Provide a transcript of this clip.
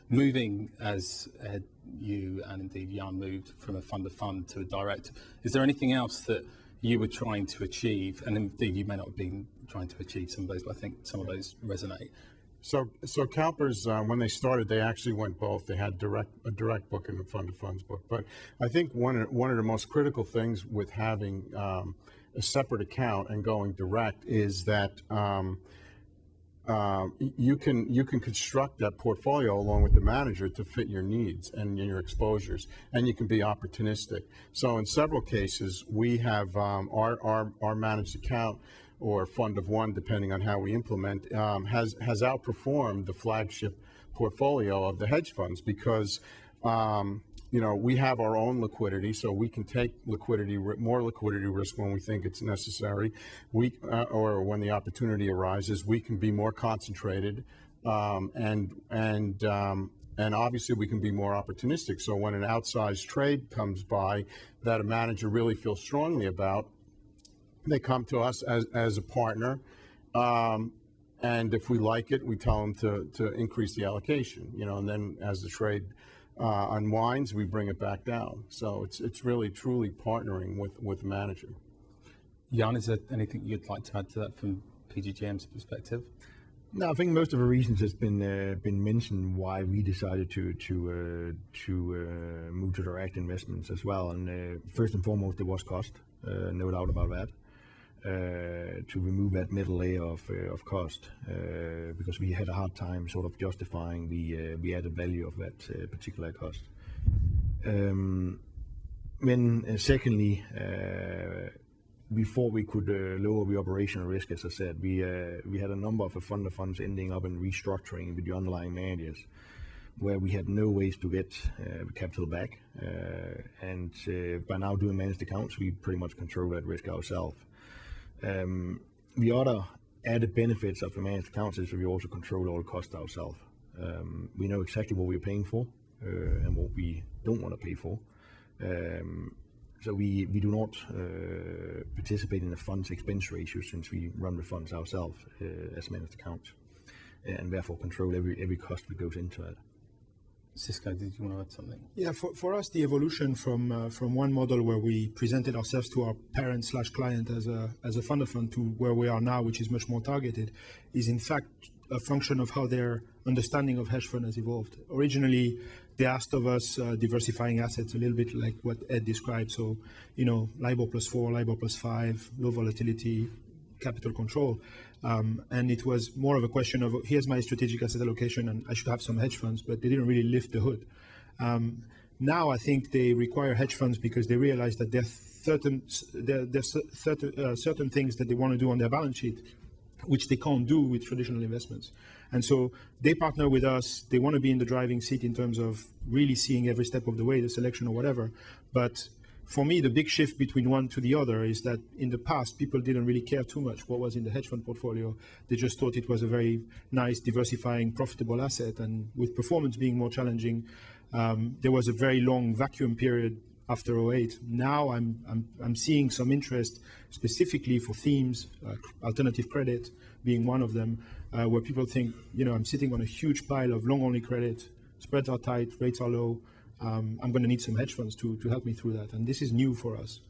moving as you and indeed Jan moved from a fund of fund to a direct, is there anything else that you were trying to achieve? And indeed, you may not have been trying to achieve some of those, but I think some of those resonate. So CalPERS, when they started, they actually went both. They had a direct book and a fund of funds book. But I think one of the most critical things with having a separate account and going direct is that you can construct that portfolio along with the manager to fit your needs and your exposures, and you can be opportunistic. So in several cases, we have our managed account or fund of one, depending on how we implement, has outperformed the flagship portfolio of the hedge funds because we have our own liquidity, so we can take more liquidity risk when we think it's necessary. Or when the opportunity arises, we can be more concentrated, and obviously we can be more opportunistic. So when an outsized trade comes by that a manager really feels strongly about, they come to us as a partner, and if we like it, we tell them to increase the allocation. And then as the trade unwinds, we bring it back down. So it's really truly partnering with the manager. Jan, is there anything you'd like to add to that from PGGM's perspective? No, I think most of the reasons has been mentioned why we decided to move to direct investments as well. And first and foremost, there was cost, no doubt about that. To remove that middle layer of cost, because we had a hard time sort of justifying the added value of that particular cost. Secondly, before we could lower the operational risk, as I said, we had a number of fund of funds ending up in restructuring with the underlying managers, where we had no ways to get capital back. And by now doing managed accounts, we pretty much control that risk ourselves. The other added benefits of the managed accounts is that we also control all the costs ourselves. We know exactly what we're paying for and what we don't want to pay for. So we do not participate in the fund's expense ratio since we run the funds ourselves as managed accounts, and therefore control every cost that goes into it. Cisco, did you want to add something? Yeah, for us, the evolution from one model where we presented ourselves to our parent/client as a fund of fund to where we are now, which is much more targeted, is in fact a function of how their understanding of hedge fund has evolved. Originally, they asked of us diversifying assets a little bit like what Ed described. So, LIBOR +4, LIBOR +5, low volatility, capital control. And it was more of a question of, here's my strategic asset allocation and I should have some hedge funds, but they didn't really lift the hood. Now I think they require hedge funds because they realize that there's certain things that they want to do on their balance sheet, which they can't do with traditional investments. And so they partner with us. They want to be in the driving seat in terms of really seeing every step of the way, the selection or whatever. But for me, the big shift between one to the other is that in the past, people didn't really care too much what was in the hedge fund portfolio. They just thought it was a very nice, diversifying, profitable asset. And with performance being more challenging, there was a very long vacuum period after 2008. Now I'm seeing some interest specifically for themes, alternative credit being one of them, where people think, I'm sitting on a huge pile of long-only credit, spreads are tight, rates are low. I'm going to need some hedge funds to help me through that. And this is new for us.